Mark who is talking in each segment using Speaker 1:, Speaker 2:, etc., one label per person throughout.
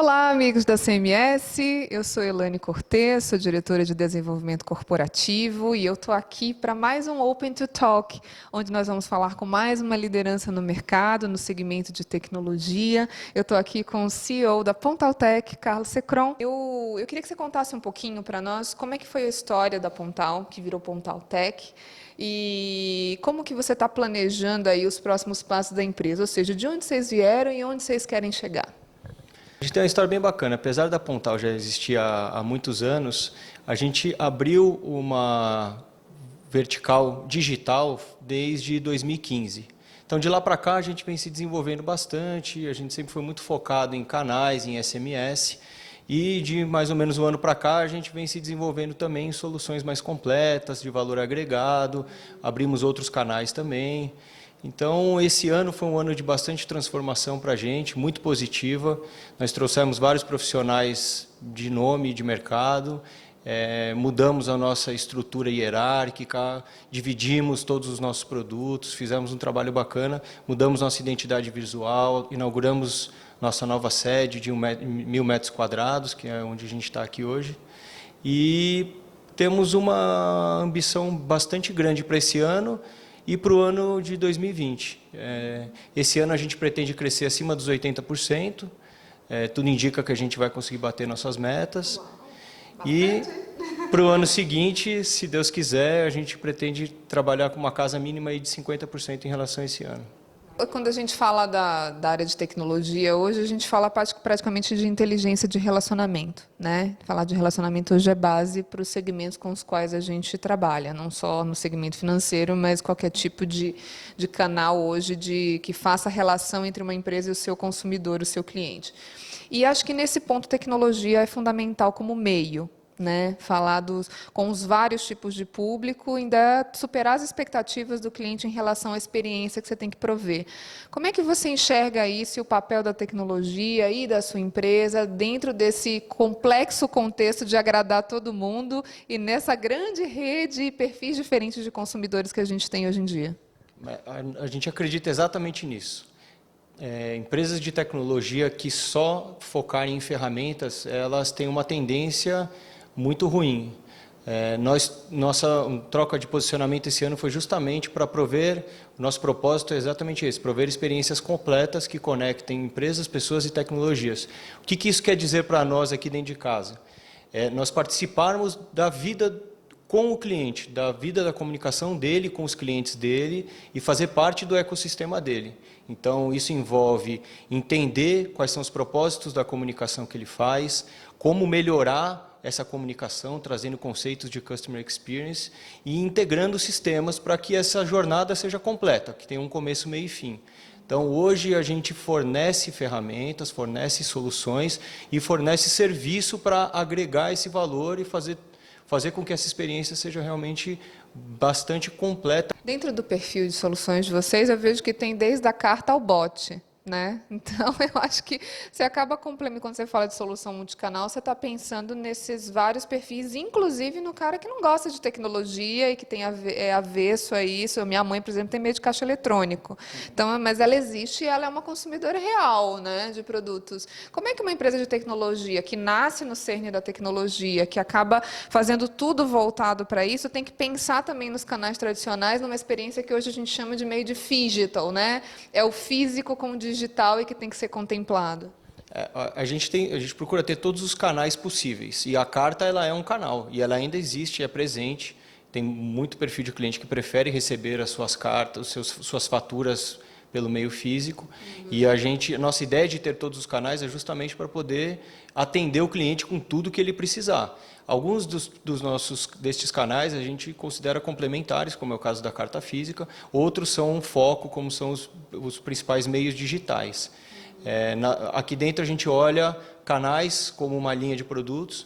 Speaker 1: Olá, amigos da CMS, eu sou Elaine Cortez, sou diretora de desenvolvimento corporativo e eu estou aqui para mais um Open to Talk, onde nós vamos falar com mais uma liderança no mercado, no segmento de tecnologia. Eu estou aqui com o CEO da Pontaltec, Carlos Secron. Eu queria que você contasse um pouquinho para nós como é que foi a história da Pontal, que virou Pontaltec, e como que você está planejando aí os próximos passos da empresa, ou seja, de onde vocês vieram e onde vocês querem chegar.
Speaker 2: A gente tem uma história bem bacana. Apesar da Pontal já existir há muitos anos, a gente abriu uma vertical digital desde 2015. Então, de lá para cá, a gente vem se desenvolvendo bastante, a gente sempre foi muito focado em canais, em SMS, e de mais ou menos um ano para cá, a gente vem se desenvolvendo também em soluções mais completas, de valor agregado, abrimos outros canais também. Então, esse ano foi um ano de bastante transformação para a gente, muito positiva. Nós trouxemos vários profissionais de nome de mercado, mudamos a nossa estrutura hierárquica, dividimos todos os nossos produtos, fizemos um trabalho bacana, mudamos nossa identidade visual, inauguramos nossa nova sede de 1.000 metros quadrados, que é onde a gente está aqui hoje. E temos uma ambição bastante grande para esse ano, e para o ano de 2020. Esse ano a gente pretende crescer acima dos 80%, tudo indica que a gente vai conseguir bater nossas metas. E para o ano seguinte, se Deus quiser, a gente pretende trabalhar com uma casa mínima aí de 50% em relação a esse ano.
Speaker 1: Quando a gente fala da área de tecnologia, hoje a gente fala praticamente de inteligência de relacionamento, né? Falar de relacionamento hoje é base para os segmentos com os quais a gente trabalha, não só no segmento financeiro, mas qualquer tipo de canal hoje que faça a relação entre uma empresa e o seu consumidor, o seu cliente. E acho que nesse ponto tecnologia é fundamental como meio, né? Falar com os vários tipos de público, ainda superar as expectativas do cliente em relação à experiência que você tem que prover. Como é que você enxerga isso e o papel da tecnologia e da sua empresa dentro desse complexo contexto de agradar todo mundo e nessa grande rede e perfis diferentes de consumidores que a gente tem hoje em dia?
Speaker 2: A gente acredita exatamente nisso. Empresas de tecnologia que só focarem em ferramentas, elas têm uma tendência muito ruim. Nossa troca de posicionamento esse ano foi justamente para prover, o nosso propósito é exatamente esse, prover experiências completas que conectem empresas, pessoas e tecnologias. O que isso quer dizer para nós aqui dentro de casa? Nós participarmos da vida com o cliente, da vida da comunicação dele com os clientes dele e fazer parte do ecossistema dele. Então, isso envolve entender quais são os propósitos da comunicação que ele faz, como melhorar essa comunicação, trazendo conceitos de Customer Experience e integrando sistemas para que essa jornada seja completa, que tenha um começo, meio e fim. Então, hoje a gente fornece ferramentas, fornece soluções e fornece serviço para agregar esse valor e fazer com que essa experiência seja realmente bastante completa.
Speaker 1: Dentro do perfil de soluções de vocês, eu vejo que tem desde a carta ao bot, né? Então, eu acho que você acaba complementando, quando você fala de solução multicanal, você está pensando nesses vários perfis, inclusive no cara que não gosta de tecnologia e que tem avesso a isso. Minha mãe, por exemplo, tem medo de caixa eletrônico. Então, mas ela existe e ela é uma consumidora real, né, de produtos. Como é que uma empresa de tecnologia, que nasce no cerne da tecnologia, que acaba fazendo tudo voltado para isso, tem que pensar também nos canais tradicionais, numa experiência que hoje a gente chama de meio de phygital, né? É o físico com o digital e que tem que ser contemplado.
Speaker 2: A gente procura ter todos os canais possíveis, e a carta ela é um canal, e ela ainda existe, é presente. Tem muito perfil de cliente que prefere receber as suas cartas, suas faturas pelo meio físico, e a nossa ideia de ter todos os canais é justamente para poder atender o cliente com tudo que ele precisar. Alguns destes canais a gente considera complementares, como é o caso da carta física, outros são um foco, como são os principais meios digitais. Aqui dentro a gente olha canais como uma linha de produtos,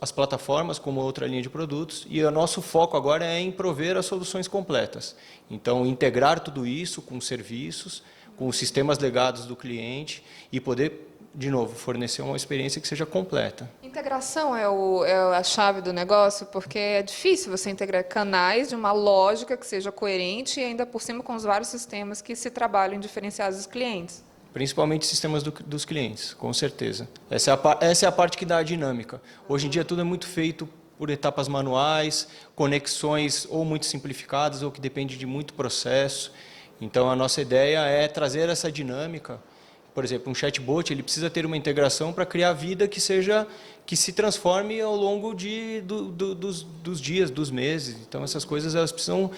Speaker 2: as plataformas como outra linha de produtos, e o nosso foco agora é em prover as soluções completas. Então, integrar tudo isso com serviços, com os sistemas legados do cliente e poder, de novo, fornecer uma experiência que seja completa.
Speaker 1: Integração é a chave do negócio, porque é difícil você integrar canais de uma lógica que seja coerente e ainda por cima com os vários sistemas que se trabalham em diferenciados dos clientes.
Speaker 2: Principalmente sistemas dos clientes, com certeza. Essa é a parte que dá a dinâmica. Hoje em dia tudo é muito feito por etapas manuais, conexões ou muito simplificadas ou que depende de muito processo. Então a nossa ideia é trazer essa dinâmica. Por exemplo, um chatbot ele precisa ter uma integração para criar vida que se transforme ao longo dos dias, dos meses. Então essas coisas elas precisam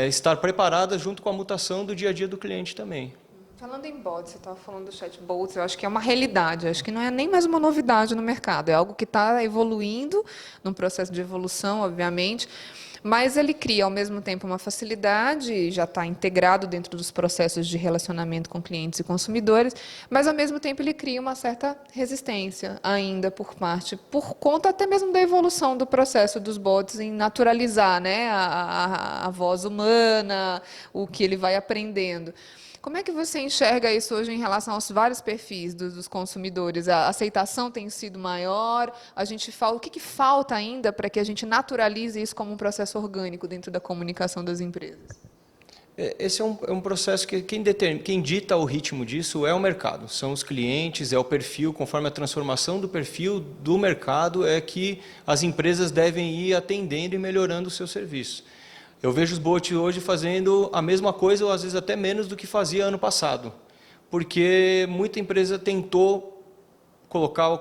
Speaker 2: estar preparadas junto com a mutação do dia a dia do cliente também.
Speaker 1: Falando em bots, você estava falando do chatbots, eu acho que é uma realidade, acho que não é nem mais uma novidade no mercado, é algo que está evoluindo, num processo de evolução, obviamente, mas ele cria, ao mesmo tempo, uma facilidade, já está integrado dentro dos processos de relacionamento com clientes e consumidores, mas, ao mesmo tempo, ele cria uma certa resistência ainda por conta até mesmo da evolução do processo dos bots em naturalizar, né, a voz humana, o que ele vai aprendendo. Como é que você enxerga isso hoje em relação aos vários perfis dos consumidores? A aceitação tem sido maior? A gente fala, o que falta ainda para que a gente naturalize isso como um processo orgânico dentro da comunicação das empresas?
Speaker 2: Esse é um processo que quem dita o ritmo disso é o mercado, são os clientes, é o perfil, conforme a transformação do perfil do mercado é que as empresas devem ir atendendo e melhorando o seu serviço. Eu vejo os bots hoje fazendo a mesma coisa ou às vezes até menos do que fazia ano passado, porque muita empresa tentou colocar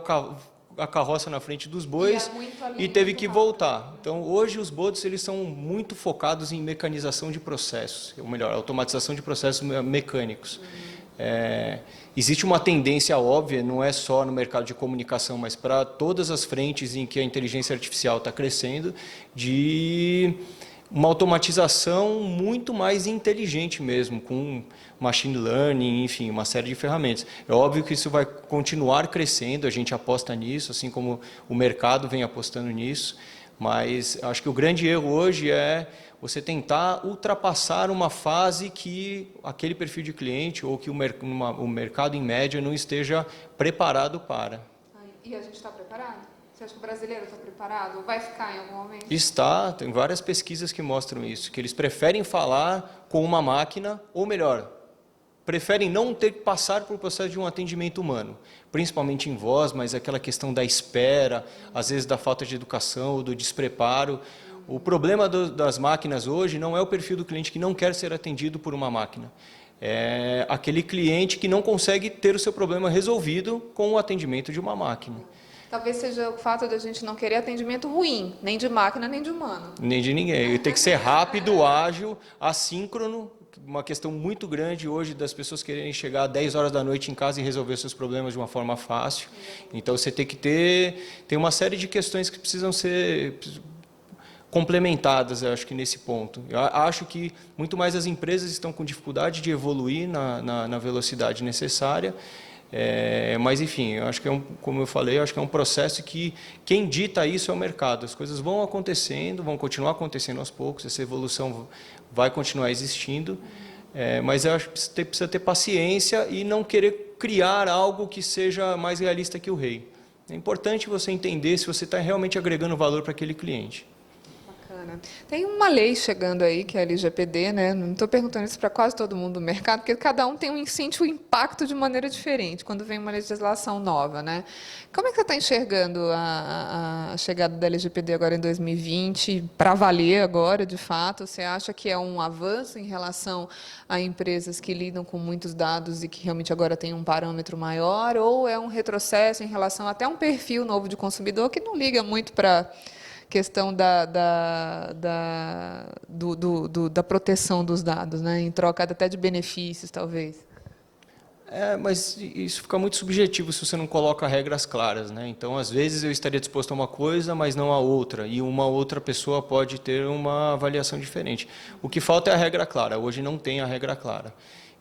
Speaker 2: a carroça na frente dos bois e teve que voltar. Então, hoje os bots eles são muito focados em mecanização de processos, ou melhor, automatização de processos mecânicos. Existe uma tendência óbvia, não é só no mercado de comunicação, mas para todas as frentes em que a inteligência artificial está crescendo, de uma automatização muito mais inteligente mesmo, com machine learning, enfim, uma série de ferramentas. É óbvio que isso vai continuar crescendo, a gente aposta nisso, assim como o mercado vem apostando nisso, mas acho que o grande erro hoje é você tentar ultrapassar uma fase que aquele perfil de cliente ou que o mercado em média não esteja preparado para.
Speaker 1: E a gente está preparado? Você acha que o brasileiro está preparado? Ou vai ficar em algum momento?
Speaker 2: Está, tem várias pesquisas que mostram isso, que eles preferem falar com uma máquina, ou melhor, preferem não ter que passar por processo de um atendimento humano, principalmente em voz, mas aquela questão da espera, às vezes da falta de educação ou do despreparo. O problema das máquinas hoje não é o perfil do cliente que não quer ser atendido por uma máquina. É aquele cliente que não consegue ter o seu problema resolvido com o atendimento de uma máquina.
Speaker 1: Talvez seja o fato de a gente não querer atendimento ruim, nem de máquina, nem de humano.
Speaker 2: Nem de ninguém. Tem que ser rápido, ágil, assíncrono. Uma questão muito grande hoje das pessoas quererem chegar às 10 horas da noite em casa e resolver seus problemas de uma forma fácil. Então, você tem que tem uma série de questões que precisam ser complementadas, eu acho que nesse ponto. Eu acho que muito mais as empresas estão com dificuldade de evoluir na velocidade necessária. Mas, enfim, eu acho que como eu falei, eu acho que é um processo que quem dita isso é o mercado. As coisas vão acontecendo, vão continuar acontecendo aos poucos, essa evolução vai continuar existindo, mas eu acho que precisa ter paciência e não querer criar algo que seja mais realista que o rei. É importante você entender se você está realmente agregando valor para aquele cliente.
Speaker 1: Bacana. Tem uma lei chegando aí, que é a LGPD, né? Não estou perguntando isso para quase todo mundo do mercado, porque cada um tem sente o impacto de maneira diferente quando vem uma legislação nova, né? Como é que você está enxergando a chegada da LGPD agora em 2020, para valer agora, de fato? Você acha que é um avanço em relação a empresas que lidam com muitos dados e que realmente agora tem um parâmetro maior, ou é um retrocesso em relação até a um perfil novo de consumidor que não liga muito para questão da proteção dos dados, né? Em troca até de benefícios, talvez?
Speaker 2: Mas isso fica muito subjetivo se você não coloca regras claras, né? Então, às vezes, eu estaria disposto a uma coisa, mas não a outra, e uma outra pessoa pode ter uma avaliação diferente. O que falta é a regra clara. Hoje não tem a regra clara.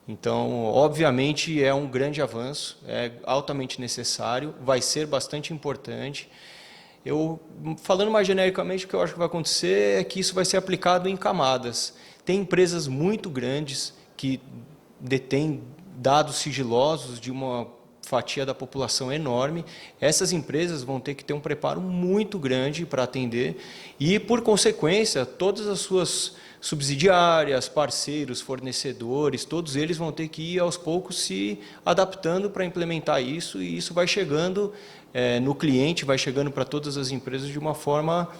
Speaker 2: Então, obviamente, é um grande avanço, é altamente necessário, vai ser bastante importante. Falando mais genericamente, o que eu acho que vai acontecer é que isso vai ser aplicado em camadas. Tem empresas muito grandes que detêm dados sigilosos de uma fatia da população enorme. Essas empresas vão ter que ter um preparo muito grande para atender e, por consequência, todas as subsidiárias, parceiros, fornecedores, todos eles vão ter que ir aos poucos se adaptando para implementar isso, e isso vai chegando no cliente, vai chegando para todas as empresas de uma forma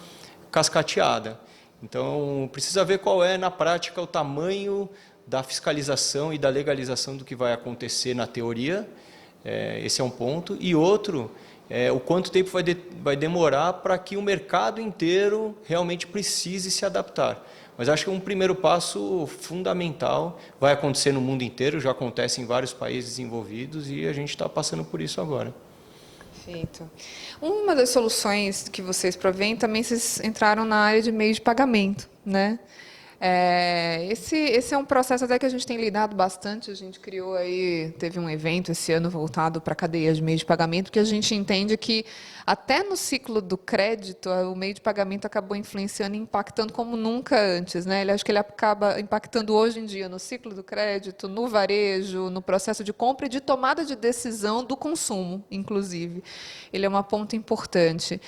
Speaker 2: cascateada. Então, precisa ver qual é, na prática, o tamanho da fiscalização e da legalização do que vai acontecer na teoria. Esse é um ponto. E outro, o quanto tempo vai demorar para que o mercado inteiro realmente precise se adaptar. Mas acho que um primeiro passo fundamental vai acontecer no mundo inteiro, já acontece em vários países desenvolvidos e a gente está passando por isso agora.
Speaker 1: Perfeito. Uma das soluções que vocês provêm também, vocês entraram na área de meio de pagamento, né? Esse é um processo até que a gente tem lidado bastante. A gente criou aí, teve um evento esse ano voltado para a cadeia de meio de pagamento, que a gente entende que até no ciclo do crédito, o meio de pagamento acabou influenciando e impactando como nunca antes, né? Acho que ele acaba impactando hoje em dia no ciclo do crédito, no varejo, no processo de compra e de tomada de decisão do consumo, inclusive. Ele é uma ponta importante.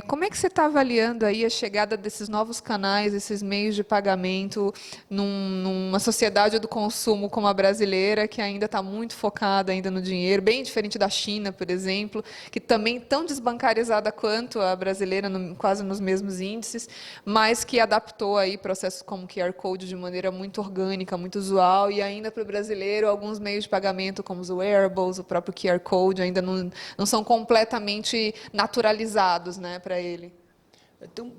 Speaker 1: Como é que você está avaliando aí a chegada desses novos canais, esses meios de pagamento numa sociedade do consumo como a brasileira, que ainda está muito focada ainda no dinheiro, bem diferente da China, por exemplo, que também tão desbancarizada quanto a brasileira, quase nos mesmos índices, mas que adaptou aí processos como QR Code de maneira muito orgânica, muito usual, e ainda para o brasileiro, alguns meios de pagamento, como os wearables, o próprio QR Code, ainda não são completamente naturalizados, né, para ele.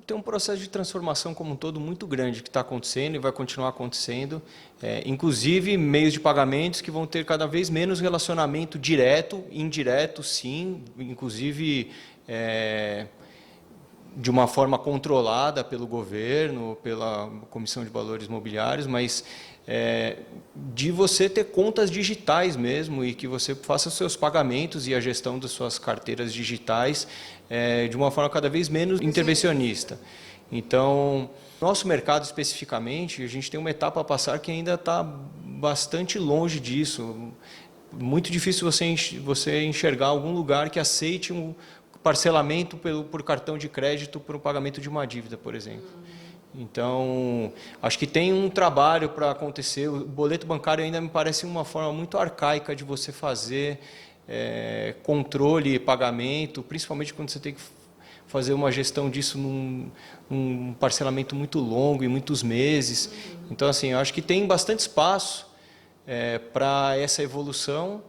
Speaker 2: Tem um processo de transformação como um todo muito grande que está acontecendo e vai continuar acontecendo, inclusive meios de pagamentos que vão ter cada vez menos relacionamento direto, indireto, sim, inclusive de uma forma controlada pelo governo, pela Comissão de Valores Mobiliários, mas de você ter contas digitais mesmo e que você faça seus pagamentos e a gestão das suas carteiras digitais de uma forma cada vez menos intervencionista. Então, nosso mercado especificamente, a gente tem uma etapa a passar que ainda está bastante longe disso. Muito difícil você enxergar algum lugar que aceite um parcelamento por cartão de crédito por um pagamento de uma dívida, por exemplo. Então, acho que tem um trabalho para acontecer. O boleto bancário ainda me parece uma forma muito arcaica de você fazer controle e pagamento, principalmente quando você tem que fazer uma gestão disso num parcelamento muito longo, em muitos meses. Então, assim, eu acho que tem bastante espaço para essa evolução.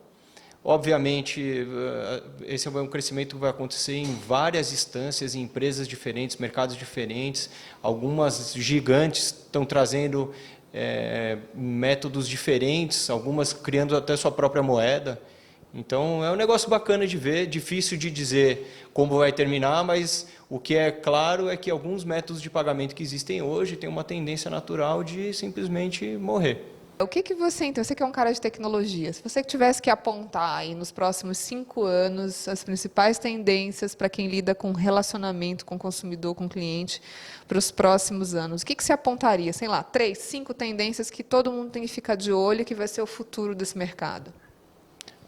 Speaker 2: Obviamente, esse é um crescimento que vai acontecer em várias instâncias, em empresas diferentes, mercados diferentes. Algumas gigantes estão trazendo métodos diferentes, algumas criando até sua própria moeda. Então, é um negócio bacana de ver, difícil de dizer como vai terminar, mas o que é claro é que alguns métodos de pagamento que existem hoje têm uma tendência natural de simplesmente morrer.
Speaker 1: O que você, então, você que é um cara de tecnologia, se você tivesse que apontar aí nos próximos 5 anos as principais tendências para quem lida com relacionamento com o consumidor, com o cliente, para os próximos anos, o que você apontaria? Sei lá, 3, 5 tendências que todo mundo tem que ficar de olho e que vai ser o futuro desse mercado.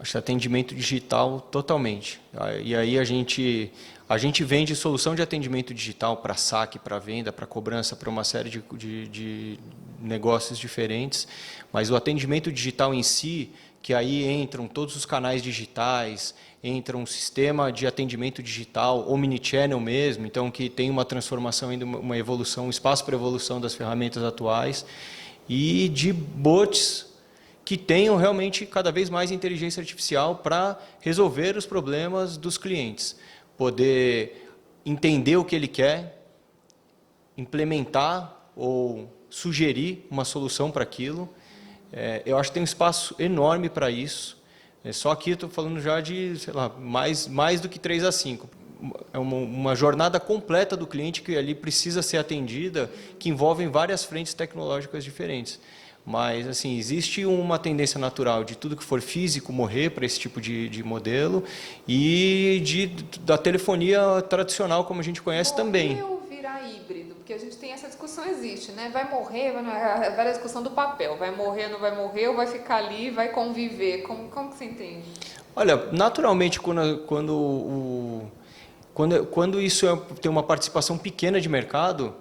Speaker 2: Acho que atendimento digital totalmente. E aí a gente vende solução de atendimento digital para saque, para venda, para cobrança, para uma série de negócios diferentes, mas o atendimento digital em si, que aí entram todos os canais digitais, entra um sistema de atendimento digital, omnichannel mesmo, então que tem uma transformação ainda, uma evolução, um espaço para evolução das ferramentas atuais, e de bots que tenham realmente cada vez mais inteligência artificial para resolver os problemas dos clientes, poder entender o que ele quer, implementar ou sugerir uma solução para aquilo. Eu acho que tem um espaço enorme para isso. Só aqui eu estou falando já de, sei lá, mais do que 3 a 5. É uma jornada completa do cliente que ali precisa ser atendida, que envolve várias frentes tecnológicas diferentes. Mas, assim, existe uma tendência natural de tudo que for físico morrer para esse tipo de modelo e da telefonia tradicional, como a gente conhece também.
Speaker 1: Ou virar híbrido? Porque a gente tem essa discussão, existe, né? Vai morrer, vai a discussão do papel. Vai morrer, não vai morrer, ou vai ficar ali, vai conviver. Como que você entende?
Speaker 2: Olha, naturalmente, quando isso tem uma participação pequena de mercado,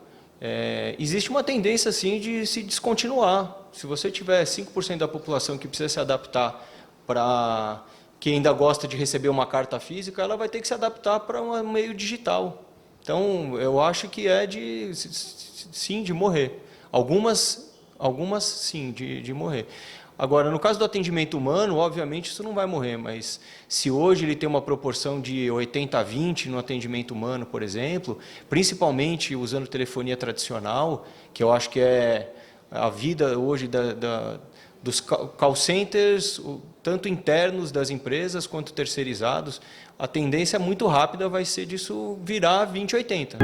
Speaker 2: Existe uma tendência, sim, de se descontinuar. Se você tiver 5% da população que precisa se adaptar para que ainda gosta de receber uma carta física, ela vai ter que se adaptar para um meio digital. Então, eu acho que sim, de morrer. Algumas sim, de morrer. Agora, no caso do atendimento humano, obviamente isso não vai morrer, mas se hoje ele tem uma proporção de 80-20 no atendimento humano, por exemplo, principalmente usando telefonia tradicional, que eu acho que é a vida hoje dos call centers, tanto internos das empresas quanto terceirizados, a tendência muito rápida vai ser disso virar 20-80.